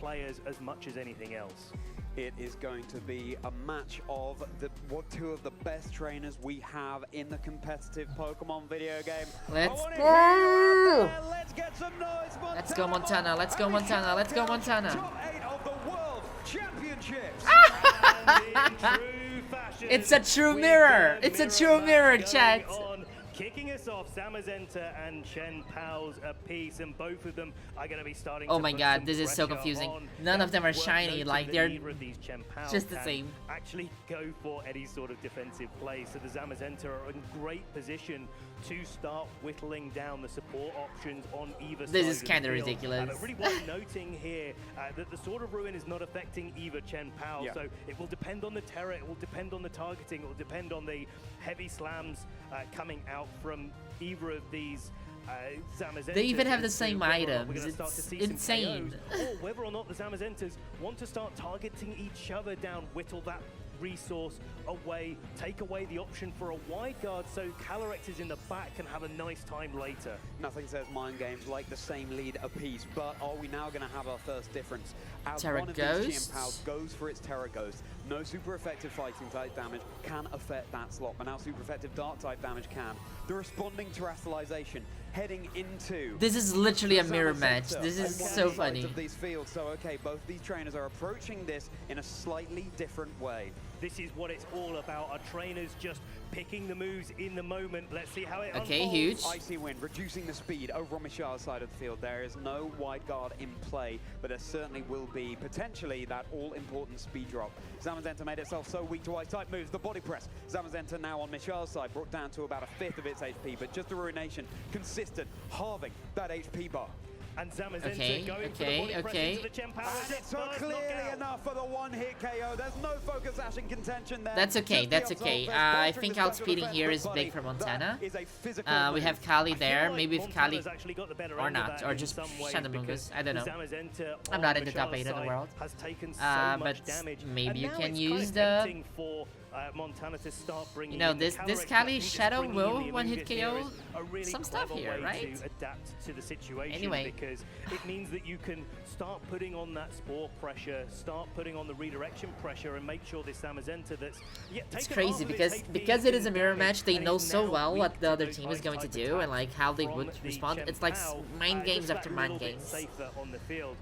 players as much as anything else. It is going to be a match of two of the best trainers we have in the competitive Pokemon video game. Let's go! Let's get some noise, Montana! Let's go Montana, let's go Montana, let's go Montana! Top 8 of the World Championships! It's a true mirror! It's a true mirror, chat! Kicking us off, Zamazenta and Chen Pao's a piece, and both of them are going to be starting. Oh my god, this is so confusing. None of them are shiny, like they're just the same. Actually go for any sort of defensive play, so the Zamazenta are in great position to start whittling down the support options on either side. This is kind of ridiculous. But really worth noting here that the Sword of Ruin is not affecting either Chen Pao, so it will depend on the Terra, it will depend on the targeting, it will depend on the heavy slams coming out from either of these Zamazentas. They even have the same items. It's insane. Or whether or not the Zamazentas want to start targeting each other down, whittle that resource away, take away the option for a wide guard so Calyrex is in the back and have a nice time later. Nothing says mind games like the same lead apiece, but are we now going to have our first difference? As Terra one of Ghost? these GM goes for its Terra Ghost, no super effective fighting type damage can affect that slot, but now super effective dark type damage can. The responding terrestrialization heading into... This is literally a mirror match. This is so funny. Of these fields. So okay, both these trainers are approaching this in a slightly different way. This is what it's all about. Our trainers just picking the moves in the moment. Let's see how it unfolds. Huge. Icy Wind reducing the speed over on Michelle's side of the field. There is no wide guard in play, but there certainly will be potentially that all-important speed drop. Zamazenta made itself so weak to ice-type moves. The body press. Zamazenta now on Michelle's side, brought down to about a fifth of its HP, but just the Ruination consistent, halving that HP bar. And Zamazenta going for the body press into the Chen Pao. And it took clearly enough for the one-hit KO. There's no focus sash in contention there. That's okay, that's okay. I think outspeeding here is big for Montana. We have Kali there, maybe if Kali... or not, or just Shandamungus, I don't know. I'm not in the top 8 of the world. But maybe you can use the... Montana to start bringing you know, this Kali Shadow will one-hit KO some stuff here, right? To adapt to the situation, anyway, because it means that you can start putting on that spore pressure, start putting on the redirection pressure, and make sure this Zamazenta that's it's crazy because it is a mirror match. They know so well what the other team is going to do and like how they would respond. It's like mind games after mind games. Safer on the field.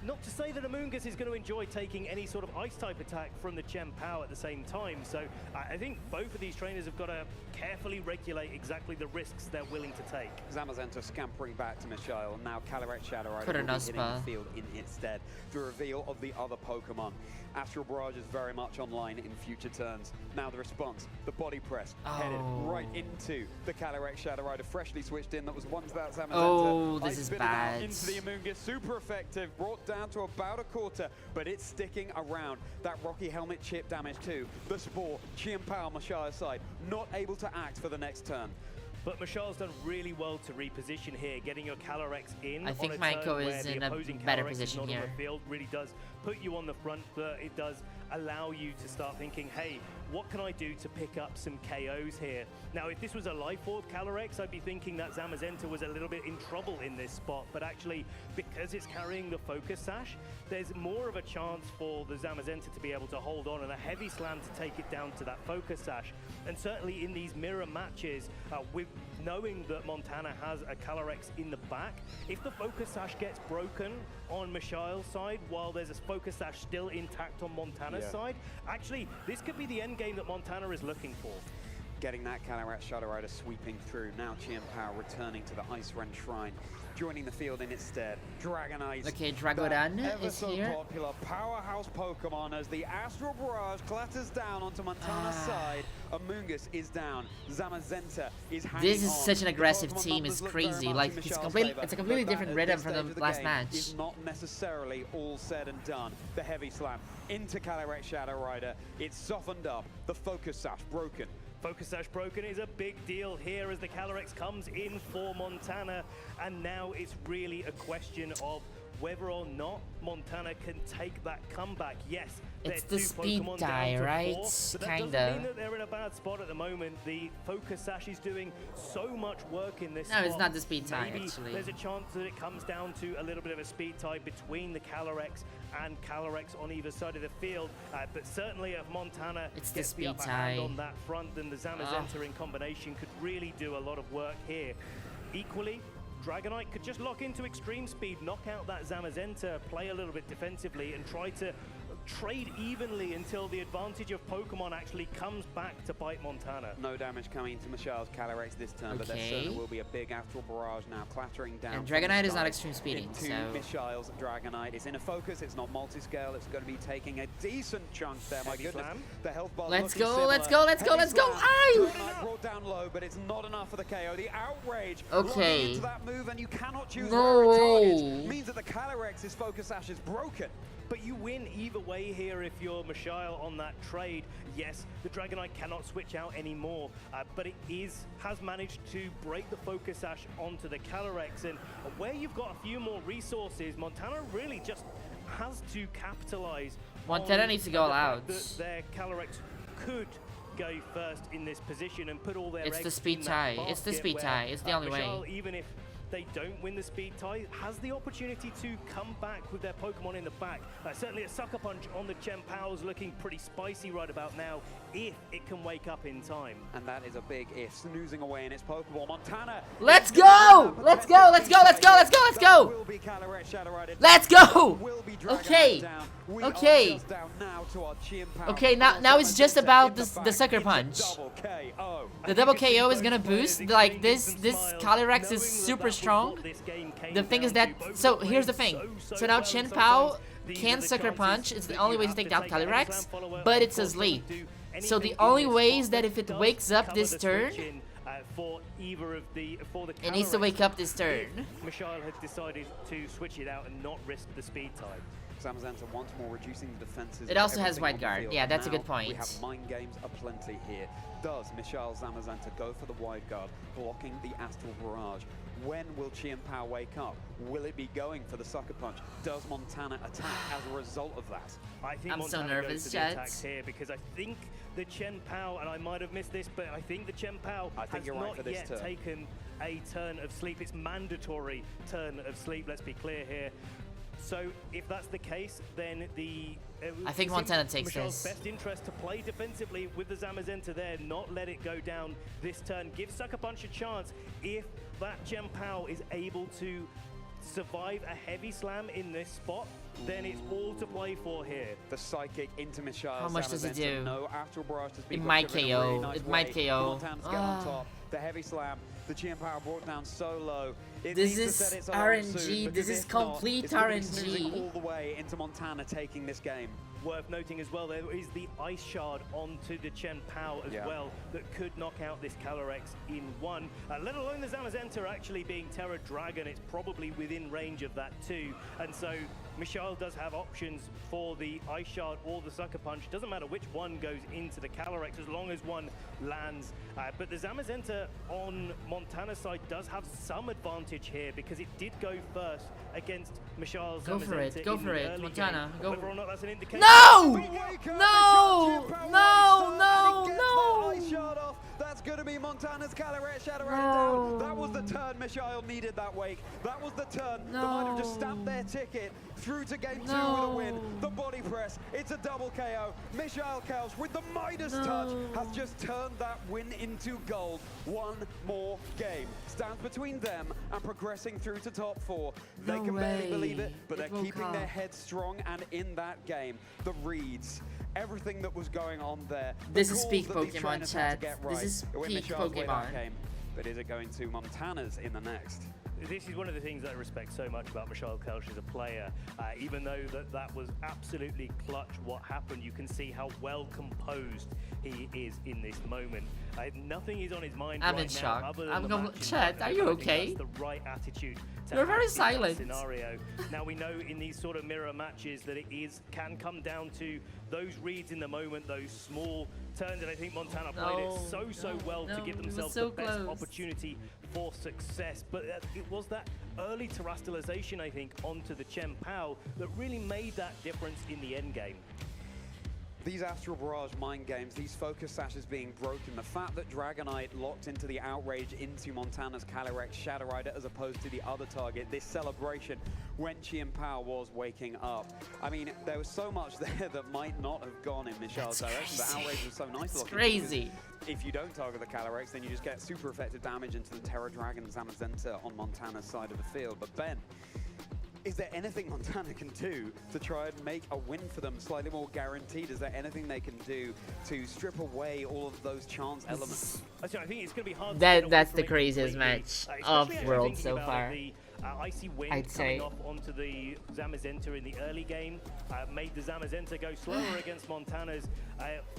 Not to say that Amoonguss is going to enjoy taking any sort of ice type attack from the Chen Pao at the same time. So I think both of these trainers have got to carefully regulate exactly the risks they're willing to take. Zamazenta scampering back to Michelle. Now Calyrex Shadow Rider will be hitting the field in its stead. The reveal of the other Pokemon. Astral Barrage is very much online in future turns. Now the response, the body press, headed right into the Calyrex Shadow Rider, freshly switched in. That was once that Zamazenta. Oh, this is bad. Into the Amoonguss, super effective, brought down to about a quarter, but it's sticking around. That Rocky Helmet chip damage too. The Spore, Chen Pao on Mashia's side, not able to act for the next turn. But Michelle's done really well to reposition here, getting your Calyrex in. I think Michael is in a better position here. Field really does put you on the front foot. It does allow you to start thinking, hey, what can I do to pick up some KOs here? Now, if this was a Life Orb Calyrex, I'd be thinking that Zamazenta was a little bit in trouble in this spot. But actually, because it's carrying the Focus Sash, there's more of a chance for the Zamazenta to be able to hold on and a heavy slam to take it down to that Focus Sash. And certainly in these mirror matches, with knowing that Montana has a Calyrex in the back, if the Focus Sash gets broken on Michelle's side while there's a Focus Sash still intact on Montana's side, actually, this could be the end game that Montana is looking for. Getting that Calyrex Shadow Rider sweeping through. Now Chen Pao returning to the Ice Ren Shrine, joining the field in its stead. Dragonite. Okay, Dragoran is here. Popular powerhouse Pokemon as the Astral Barrage clatters down onto Montana's side. Amoonguss is down. Zamazenta is hanging This is such an aggressive team. It's crazy. Like it's a completely different rhythm from the last match. Is not necessarily all said and done. The heavy slam into Calyrex Shadow Rider. It's softened up. The Focus Sash broken. Focus Sash broken is a big deal here as the Calyrex comes in for Montana, and now it's really a question of whether or not Montana can take that comeback. Yes, it's the speed tie, right? But that doesn't mean that they're in a bad spot at the moment. The focus sash is doing so much work in this spot. It's not the speed tie, Maybe actually. There's a chance that it comes down to a little bit of a speed tie between the Calyrex and Calyrex on either side of the field. But certainly if Montana gets the upper hand on that front, then the Zamazenta in combination could really do a lot of work here. Equally, Dragonite could just lock into extreme speed, knock out that Zamazenta, play a little bit defensively, and try to trade evenly until the advantage of Pokemon actually comes back to bite Montana. No damage coming to Michelle's Calyrex this turn, but there certainly will be a big Astral Barrage now clattering down. And Dragonite is not extreme speeding, so... Michelle's Dragonite is in a focus, it's not multi-scale, it's going to be taking a decent chunk there. My goodness, the health bar let's go, let's go, let's go, let's go! Dragonite brought down low, but it's not enough for the KO. The outrage into that move, and you cannot choose where it targets. Means that the Calyrex's focus sash is broken. But you win either way here if you're Michelle on that trade. Yes, the Dragonite cannot switch out anymore, but it has managed to break the focus sash onto the Calyrex. And where you've got a few more resources, Montana really just has to capitalize. Montana needs to go out. Their Calyrex could go first in this position and put all their eggs in that basket. It's the speed tie. It's the speed tie. It's the only way. Even if they don't win the speed tie, has the opportunity to come back with their Pokemon in the back. Certainly a Sucker Punch on the Chien-Pao's looking pretty spicy right about now, if it can wake up in time. And that is a big if, snoozing away in its Pokeball. Montana! Let's go! Let's go! Let's go! Let's go! Let's go! Let's go! Let's go! Okay. Okay. Okay, now it's just about the Sucker Punch. The double KO is gonna boost. Like this Calyrex is super strong. The thing is that, so here's the thing. So now Chien-Pao can Sucker Punch. It's the only way to take down Calyrex, but it's asleep. So the only way is that if it wakes up this turn, it needs to wake up this turn. Michelle had decided to switch it out and not risk the speed tie. Zamazenta once more reducing the defenses. It also has White Guard. Yeah, that's a good point. We have mind games aplenty here. Does Michelle Zamazenta go for the Wide Guard, blocking the Astral Barrage? When will Chien-Pao wake up? Will it be going for the Sucker Punch? Does Montana attack as a result of that? I think I'm so nervous, Chet. Here because I think the Chien-Pao, and I might have missed this, but I think the Chien-Pao has not yet taken a turn of sleep. It's mandatory turn of sleep, let's be clear here. So if that's the case, then I think Montana takes Michelle's this. Best interest to play defensively with the Zamazenta there, not let it go down this turn. Give Sucker Punch a chance. If that Chien-Pao is able to survive a heavy slam in this spot, then it's all to play for here. The Psychic into Michelle. How much does it do? No Astral Barrage has been it might KO. It might KO. Montana's get on top. The heavy slam. The Chien-Pao brought down so low. This is RNG. This is complete RNG. All the way into Montana taking this game. Worth noting as well, there is the Ice Shard onto the Chien-Pao as well that could knock out this Calyrex in one. Let alone the Zamazenta actually being Terra Dragon, it's probably within range of that too. And so Michelle does have options for the Ice Shard or the Sucker Punch. Doesn't matter which one goes into the Calyrex as long as one lands. But the Zamazenta on Montana's side does have some advantage here because it did go first against Michelle's Go for it, go for it, Montana. Go. Whether or not that's an indication. No! No! No! No! No! That's going to be Montana's Calyrex Shadow down. That was the turn Michelle needed that wake. That was the turn that might have just stamped their ticket through to game 2 with a win. The body press, it's a double KO. Michael Kelsch with the Midas touch has just turned that win into gold. One more game stands between them and progressing through to top 4. They can barely believe it, but they're keeping their heads strong, and in that game, the reads, everything that was going on there. This is peak Pokemon, chat. This is peak Pokemon. But is it going to Montana's in the next? This is one of the things that I respect so much about Michael Kelsch as a player. Even though that was absolutely clutch what happened, you can see how well composed he is in this moment. Nothing is on his mind I'm right in shock. now. I'm Chet, are you okay? That's the right attitude. You're very silent. Scenario. Now we know in these sort of mirror matches that it can come down to those reads in the moment, those small turns, and I think Montana played it so well to give themselves the best opportunity for success. But it was that early terrestrialization, I think, onto the Chen Pao that really made that difference in the end game. These Astral Barrage mind games, these focus sashes being broken, the fact that Dragonite locked into the outrage into Montana's Calyrex Shadow Rider as opposed to the other target, this celebration when Qian Pao was waking up. I mean, there was so much there that might not have gone in Michelle's direction. The outrage was so nice. It's crazy. If you don't target the Calyrex, then you just get super effective damage into the Terra Dragon Zamazenta on Montana's side of the field. But Ben, is there anything Montana can do to try and make a win for them slightly more guaranteed? Is there anything they can do to strip away all of those chance elements? I think it's going to be hard. That's the craziest match of World so far. Icy wind I'd say. coming off onto the Zamazenta in the early game made the Zamazenta go slower against Montana's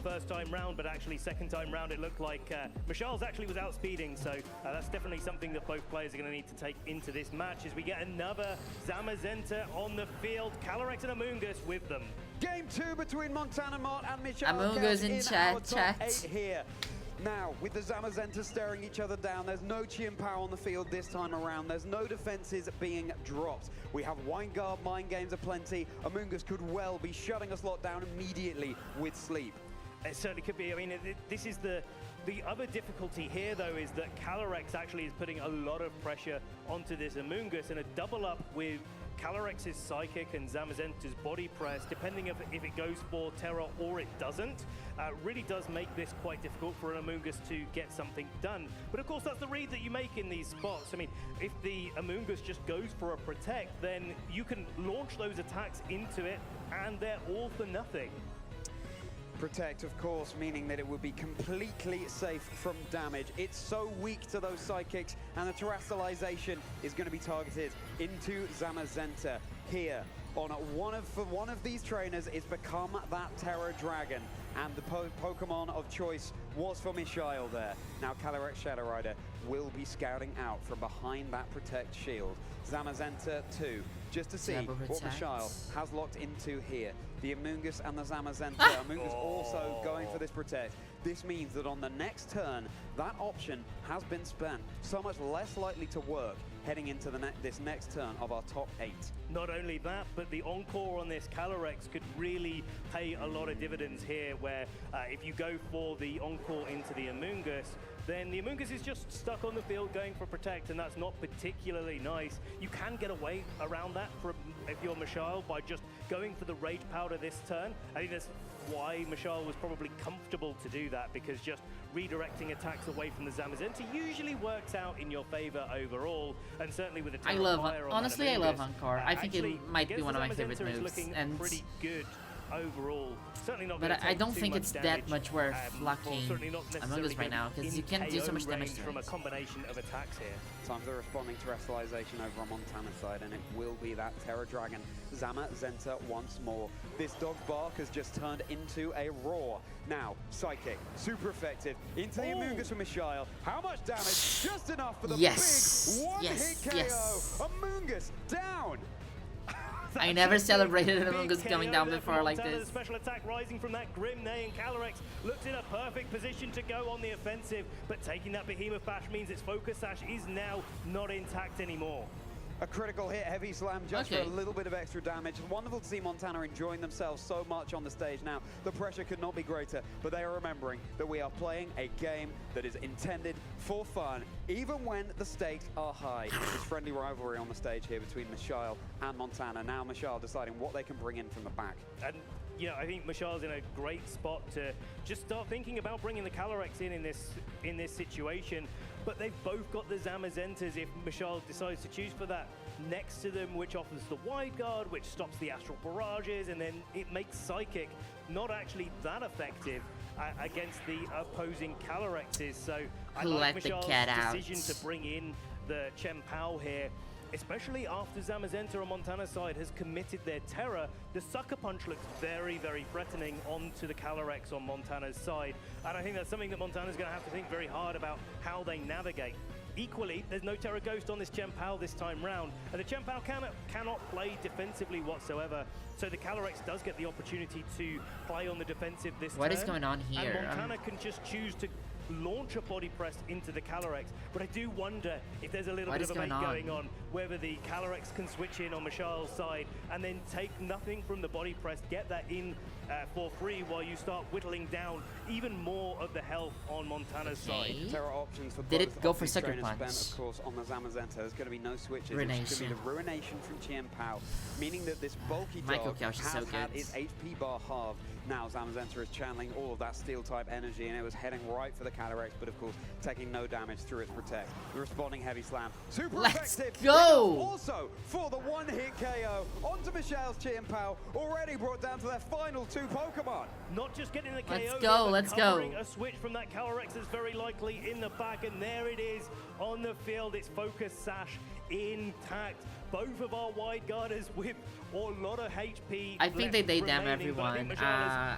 first time round, but actually second time round it looked like Michelle's actually was outspeeding, so that's definitely something that both players are going to need to take into this match as we get another Zamazenta on the field, Calyrex and Amoonguss with them. Game 2 between Montana Mott and Michelle Amoonguss in chat. 8 here. Now, with the Zamazenta staring each other down, there's no Qian Pao on the field this time around. There's no defenses being dropped. We have Wineguard mind games aplenty. Amoonguss could well be shutting us lot down immediately with sleep. It certainly could be. I mean, this is the other difficulty here, though, is that Calyrex actually is putting a lot of pressure onto this Amoonguss, and a double up with Calyrex's Psychic and Zamazenta's Body Press, depending if it goes for Terra or it doesn't, really does make this quite difficult for an Amoonguss to get something done. But of course, that's the read that you make in these spots. I mean, if the Amoonguss just goes for a Protect, then you can launch those attacks into it, and they're all for nothing. Protect, of course, meaning that it would be completely safe from damage. It's so weak to those Psychics, and the Terrestrialization is going to be targeted into Zamazenta here. On one of these trainers, it's become that Terra Dragon, and the Pokemon of choice was for Michelle there. Now Calyrex Shadow Rider will be scouting out from behind that Protect shield. Zamazenta 2, just to see what Michelle has locked into here. The Amoonguss and the Zamazenta. Amoonguss also going for this Protect. This means that on the next turn, that option has been spent. So much less likely to work heading into this next turn of our top 8. Not only that, but the Encore on this Calyrex could really pay a lot of dividends here, where if you go for the Encore into the Amoonguss, then the Amoonguss is just stuck on the field going for Protect, and that's not particularly nice. You can get away around that if you're Michelle by just going for the Rage Powder this turn. I think that's why Michelle was probably comfortable to do that, because just redirecting attacks away from the Zamazenta usually works out in your favor overall, and certainly with the honestly, I love Encore. I think it might be one of my favorite moves, and pretty good overall. Certainly not. But I don't think it's that much worth locking Amoonguss right now, because you can do so much damage from a combination of attacks here. Time for the responding terrestrialization over on Montana's side, and it will be that Terra Dragon Zamazenta once more. This dog's bark has just turned into a roar. Now, Psychic, super effective, into the Amoonguss from Michelle. How much damage? Just enough for the big one-hit KO. Amoonguss down. I never celebrated an Amoonguss coming down before like this. Special attack rising from that Grim Nay, and Calyrex looks in a perfect position to go on the offensive, but taking that Behemoth Bash means its Focus Sash is now not intact anymore. A critical hit, heavy slam, just for a little bit of extra damage. Wonderful to see Montana enjoying themselves so much on the stage now. The pressure could not be greater, but they are remembering that we are playing a game that is intended for fun, even when the stakes are high. There's friendly rivalry on the stage here between Michelle and Montana. Now Michelle deciding what they can bring in from the back. And you know, I think Michelle's in a great spot to just start thinking about bringing the Calyrex in this situation. But they've both got the Zamazentas if Michelle decides to choose for that next to them, which offers the Wide Guard, which stops the Astral Barrages, and then it makes Psychic not actually that effective against the opposing Calyrexes. So I like Michelle's decision to bring in the Chen Pao here. especially after Zamazenta on Montana's side has committed their terror, the Sucker Punch looks very, very threatening onto the Calyrex on Montana's side. And I think that's something that Montana's going to have to think very hard about how they navigate. Equally, there's no Terra Ghost on this Chien-Pao this time round, and the Chien-Pao cannot play defensively whatsoever, so the Calyrex does get the opportunity to play on the defensive this turn. What is going on here? And Montana can just choose to launch a body press into the Calyrex, but I do wonder if there's a little bit of a bait going on, whether the Calyrex can switch in on Mishal's side and then take nothing from the body press, get that in for free while you start whittling down even more of the health on Montana's side. There are options for Did both it go of for these Sucker trainers Punch? spent, of course, on the Zamazenta. There's going to be no switches. Ruination. It's going to be the Ruination from Chien-Pao, meaning that this bulky Michael dog Kelsch is has so had good. its HP bar halved. Now Zamazenta is channeling all of that steel-type energy, and it was heading right for the Calyrex, but of course taking no damage through its protect. The responding heavy slam, super Let's effective. go! Also for the one-hit KO onto Michelle's Chien-Pao, already brought down to their final 2 Pokemon. Not just getting the KO, Let's go, but let's go. covering a switch from that Calyrex is very likely in the back, and there it is on the field. It's Focus Sash intact. Both of our wide guarders with a lot of HP. I think they dam everyone. I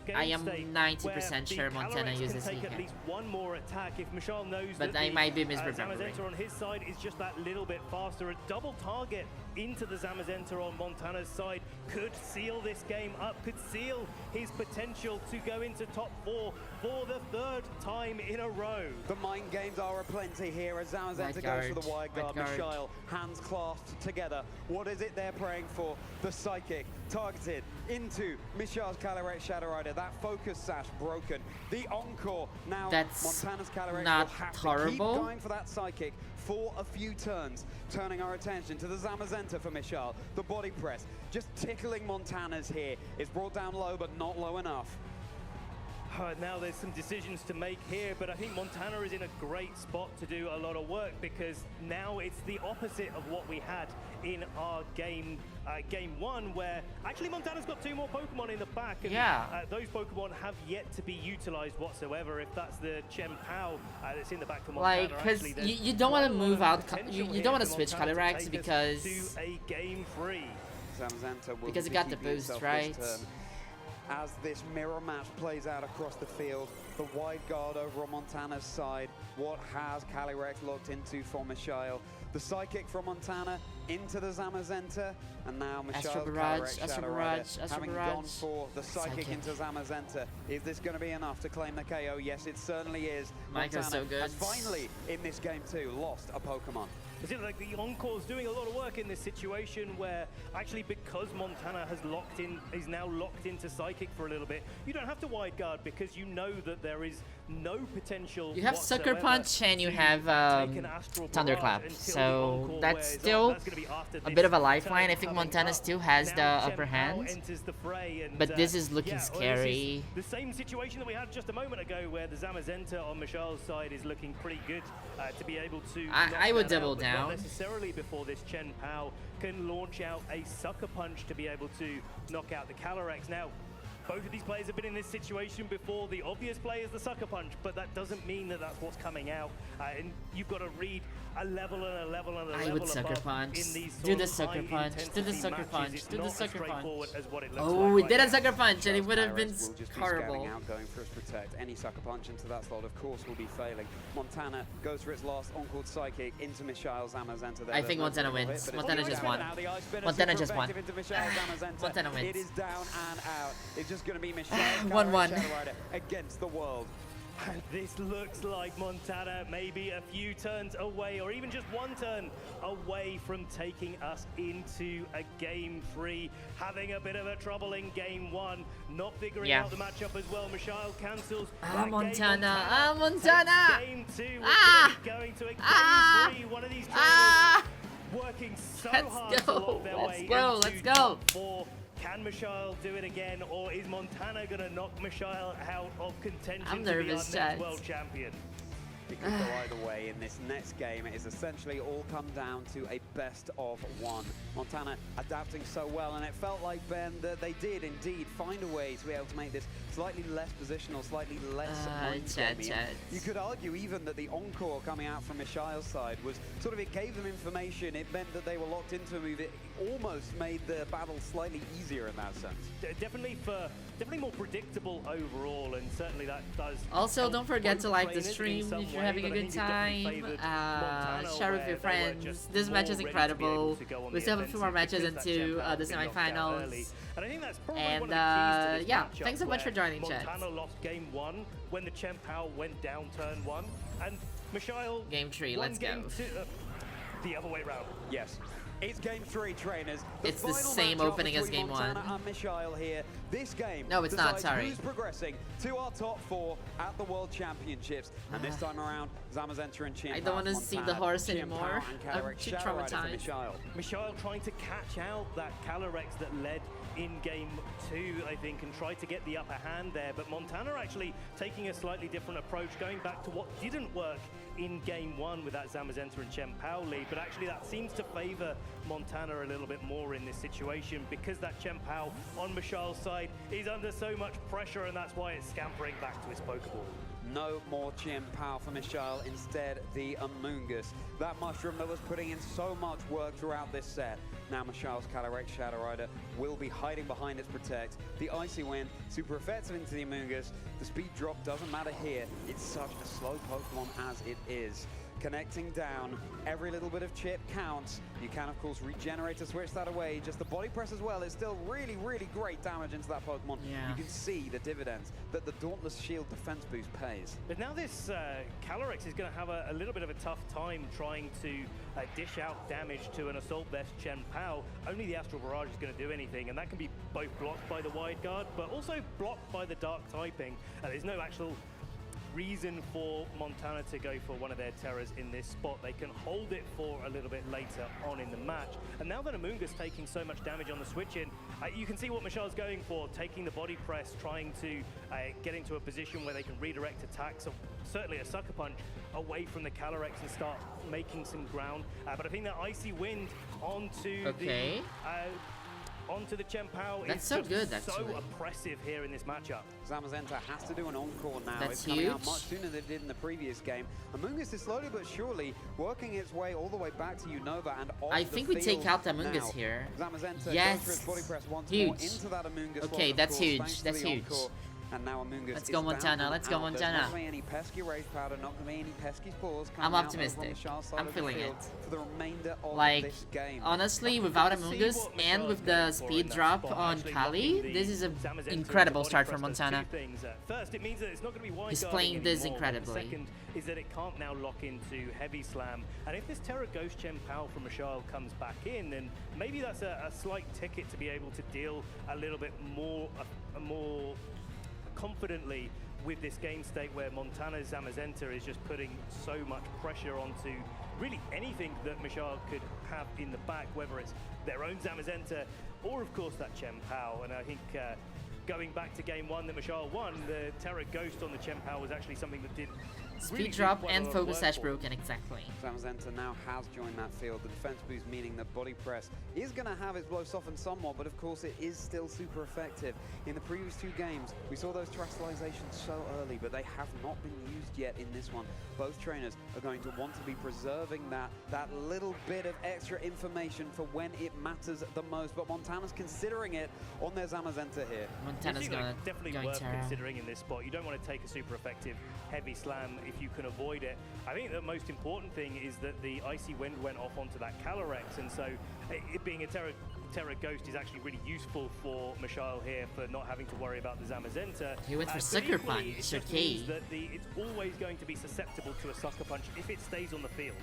am 90% sure Montana uses take Heat. at least one more attack if Michelle knows But that I might be misremembering. Zamazenta on his side is just that little bit faster. A double target into the Zamazenta on Montana's side could seal this game up, could seal his potential to go into top 4 for the 3rd time in a row. The mind games are aplenty here as Zamazenta goes for the wide guard. Michelle, hands clasped together. What is it they're praying for? The Psychic targeted into Michelle's Calyrex Shadow Rider. That Focus Sash broken. The Encore. Now That's Montana's Calyrex not will have horrible. to keep going for that Psychic for a few turns, turning our attention to the Zamazenta for Michelle. The body press just tickling Montana's here. It's brought down low, but not low enough. Now there's some decisions to make here, but I think Montana is in a great spot to do a lot of work, because now it's the opposite of what we had in our game 1, where actually Montana's got 2 more Pokemon in the back, and those Pokemon have yet to be utilized whatsoever. If that's the Chien-Pao that's in the back for Montana, like, because you don't want to move out, you don't want to switch Calyrex because a game 3. Zamazenta will because it got the boost, right? As this mirror match plays out across the field, the wide guard over on Montana's side. What has Calyrex locked into for Michelle? The Psychic from Montana into the Zamazenta, and now Michelle Calyrex Shadow Rider having gone for the Psychic into Zamazenta. Is this going to be enough to claim the KO? Yes, it certainly is. Michael's so good. Has finally, in this game 2, lost a Pokemon. Is it like the Encore's doing a lot of work in this situation, where actually because Montana has is now locked into Psychic for a little bit, you don't have to wide guard because you know that there is no potential. You have Sucker Punch and you have Thunderclap, so that's still a bit of a lifeline. I think Montana still has the upper hand, but this is looking scary. The same situation that we had just a moment ago, where the Zamazenta on Michelle's side is looking pretty good to be able to. I would double down. Not necessarily before this Chien-Pao can launch out a Sucker Punch to be able to knock out the Calyrex. Now, both of these players have been in this situation before. The obvious play is the Sucker Punch, but that doesn't mean that that's what's coming out. And you've got to read a level and a level and a level. I would Sucker Punch. Do the Sucker Punch. Do the Sucker Punch. Do the Sucker Punch. Oh, we did a Sucker Punch, and it would have been horrible. Out, going for its protect. Any Sucker Punch into that slot, of course, will be failing. Montana goes for its last Encore Psychic into Michelle's Zamazenta. I think Montana wins. Montana just won. Montana just won. Montana wins. It is down and out. It's just going to be Michelle 1-1 against the world. And this looks like Montana maybe a few turns away, or even just one turn away from taking us into a game 3. Having a bit of a trouble in game 1, not figuring out the matchup as well. Michelle cancels. Montana. Montana. Game 2. Going to a game 3. One of these trainers working so hard to lock their way into top 4. Can Michelle do it again, or is Montana going to knock Michelle out of contention to be our next world champion? It could go either way in this next game. It is essentially all come down to a best of one. Montana adapting so well, and it felt like, Ben, that they did indeed find a way to be able to make this slightly less positional, slightly less mind-gamey. You could argue even that the encore coming out from Mishail's side was sort of, it gave them information, it meant that they were locked into a move, it almost made the battle slightly easier in that sense. Definitely more predictable overall, and certainly that does. Also, don't forget to like the stream if you're having a good time. Share with your friends. This match is incredible. We still have a few more matches into the semifinals. And yeah, thanks so much for joining, chat. Montana lost game 1 when the Chen Pao went down turn 1, and Michail game 3. Let's go. The other way round. Yes. It's game 3, trainers. It's the same opening as game 1. And Michail here. This game no, it's not, sorry. Who's progressing to our top 4 at the World Championships. And this time around, Zamazenta and Chen Pao. I don't want to see the horse anymore. I'm too traumatized. Michail trying to catch out that Calyrex that led in game 2, I think, and try to get the upper hand there. But Montana actually taking a slightly different approach, going back to what didn't work in game 1 with that Zamazenta and Chen Pao lead. But actually that seems to favor Montana a little bit more in this situation, because that Chen Pao on Michail's side is under so much pressure, and that's why it's scampering back to its Pokeball. No more Chen Pao for Michail, instead the Amoonguss. That mushroom that was putting in so much work throughout this set. Now Michail's Calyrex Shadow Rider will be hiding behind its Protect. The Icy Wind, super effective into the Amoonguss. The speed drop doesn't matter here. It's such a slow Pokemon as it is. Connecting down, every little bit of chip counts. You can, of course, regenerate to switch that away. Just the body press as well is still really, really great damage into that Pokemon. Yeah. You can see the dividends that the Dauntless Shield defense boost pays. But now this Calyrex is going to have a little bit of a tough time trying to dish out damage to an Assault Vest Chen Pao. Only the Astral Barrage is going to do anything, and that can be both blocked by the Wide Guard, but also blocked by the Dark typing. There's no actual reason for Montana to go for one of their Terrors in this spot. They can hold it for a little bit later on in the match. And now that Amoonguss taking so much damage on the switch-in, you can see what Michail's going for, taking the body press, trying to get into a position where they can redirect attacks, or certainly a Sucker Punch, away from the Calyrex and start making some ground. But I think that Icy Wind onto the Chen Pao is so good, so oppressive here in this matchup. Zamazenta has to do an encore now. That's it's coming huge. out much sooner than it did in the previous game. Amoonguss is slowly but surely working its way all the way back to Unova and off I think we take out the Amoonguss here. Zamazenta yes. goes for its body press once huge. more into that Amoonguss. Okay, that's huge. That's huge. And now Amoonguss Let's go Montana, let's go Montana. Not going to be any pesky Rage Powder, not going to be any pesky spores. I'm optimistic. I'm feeling it. For the remainder of this game. Honestly, without Amoonguss and with the speed drop on Kali, this is an incredible start for Montana. First, it means that it's not going to be wide. He's playing this incredibly. Second is that it can't now lock into Heavy Slam. And if this Terra Ghost Chen Pao from Michail comes back in, then maybe that's a slight ticket to be able to deal a little bit more confidently with this game state, where Montana's Zamazenta is just putting so much pressure onto really anything that Michail could have in the back, whether it's their own Zamazenta or of course that Chen Pao. And I think going back to game 1 that Michail won, the Terra Ghost on the Chen Pao was actually something that did speed drop and focus sash broken, exactly. Zamazenta now has joined that field. The defense boost meaning that body press is going to have its blow softened somewhat, but of course it is still super effective. In the previous 2 games, we saw those terrestrializations so early, but they have not been used yet in this one. Both trainers are going to want to be preserving that little bit of extra information for when it matters the most, but Montana's considering it on their Zamazenta here. Montana's definitely worth considering in this spot. You don't want to take a super effective Heavy Slam if you can avoid it. I think the most important thing is that the Icy Wind went off onto that Calyrex, and so it being a Terra Ghost is actually really useful for Michail here for not having to worry about the Zamazenta. He went for Sucker Punch, okay. That it's always going to be susceptible to a Sucker Punch if it stays on the field.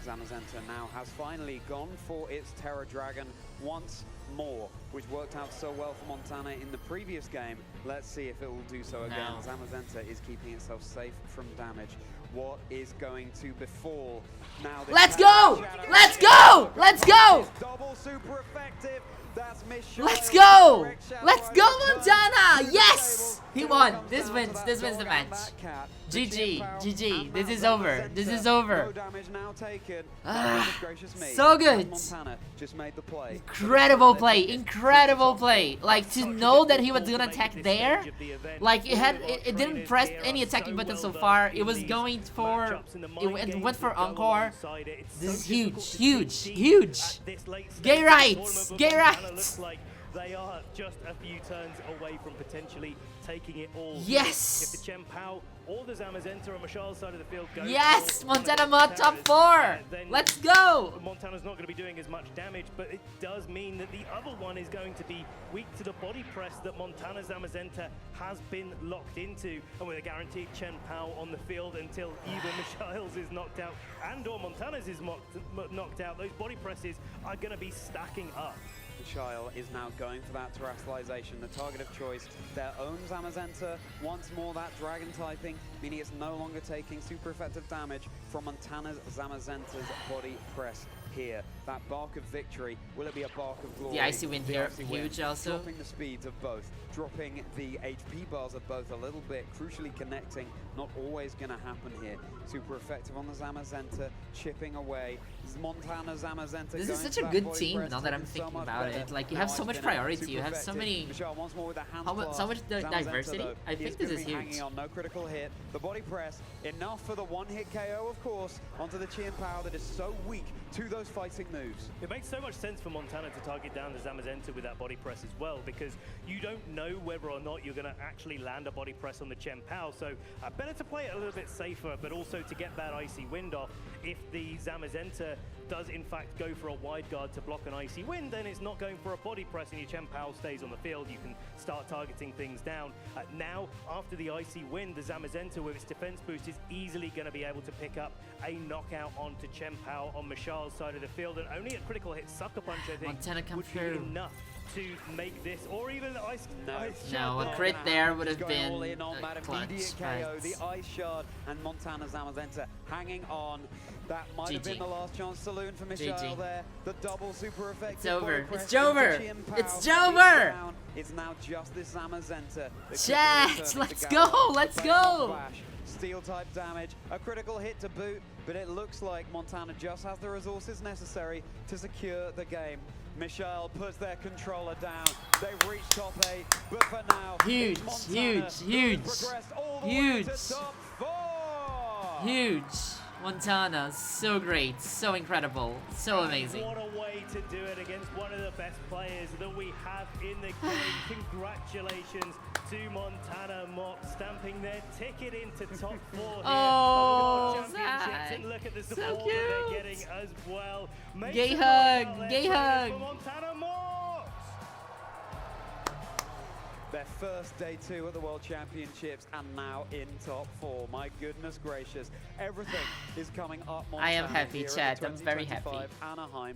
Zamazenta now has finally gone for its Terra Dragon once more. which worked out so well for Montana in the previous game. Let's see if it will do so again. No. Zamazenta is keeping itself safe from damage. What is going to befall now? Let's go! Let's go! Let's go! Double super effective. That's Let's go! Let's go, Montana! Yes! He won. This wins the match. GG. GG. This is over. This is over. So good. Incredible play. Incredible play. Like, to know that he was gonna attack there. Like, it didn't press any attacking button so far. It was going for... It went for encore. This is huge. Huge. Huge. Gay rights. Gay rights. Looks like they are just a few turns away from potentially taking it all. Yes! If the Chen Pao or the Zamazenta on Mashal's side of the field go, yes! Montana Mott top 4! Let's go! Montana's not going to be doing as much damage, but it does mean that the other one is going to be weak to the body press that Montana Zamazenta has been locked into. And with a guaranteed Chen Pao on the field until either Mashal's is knocked out and or Montana's is knocked out, those body presses are going to be stacking up. Michal is now going for that terrestrialization, the target of choice, their own Zamazenta, once more that dragon typing, meaning it's no longer taking super effective damage from Montana's Zamazenta's body press here. That bark of victory, will it be a bark of glory? The icy wind here, huge also. Dropping the speeds of both, dropping the HP bars of both a little bit, crucially connecting, not always going to happen here. Super effective on the Zamazenta, chipping away. Montana Zamazenta. This is such a good team now that I'm thinking about it. Like, you have so much priority, you have so many, so much diversity. I think this is huge. Hanging on, no critical hit. The body press, enough for the one-hit KO, of course, onto the Chen Pao that is so weak to those fighting moves. It makes so much sense for Montana to target down the Zamazenta with that body press as well, because you don't know whether or not you're going to actually land a body press on the Chen Pao, so better to play it a little bit safer, but also to get that icy wind off. If the Zamazenta does in fact go for a wide guard to block an icy wind, then it's not going for a body press and your Chen Pao stays on the field. You can start targeting things down. Now, after the icy wind, the Zamazenta with its defense boost is easily going to be able to pick up a knockout onto Chen Pao on Mashal's side of the field, and only a critical hit sucker punch, I think, Montana come would through. be enough to make this, or even the ice. No, a crit there would have been clutch. The ice shard and Montana Zamazenta hanging on. That might have been the last chance saloon for Michal there. The double super effective. It's over. It's over. It's over. It's now just this Zamazenta. Chat, let's go. Let's go. Steel type damage, a critical hit to boot, but it looks like Montana just has the resources necessary to secure the game. Michal puts their controller down. They've reached top 8, but for now, huge, huge, huge, huge, huge. Montana, so great, so incredible, so amazing. What a way to do it against one of the best players that we have in the game. Congratulations to Montana Mott, stamping their ticket into top 4 here. Oh, and look at the support that they're getting as well. Gay hug, gay hug. For Montana Mott. Their first day 2 at the World Championships and now in top 4. My goodness gracious. Everything is coming up. Montana I am happy, here chat. at I'm very happy. Anaheim.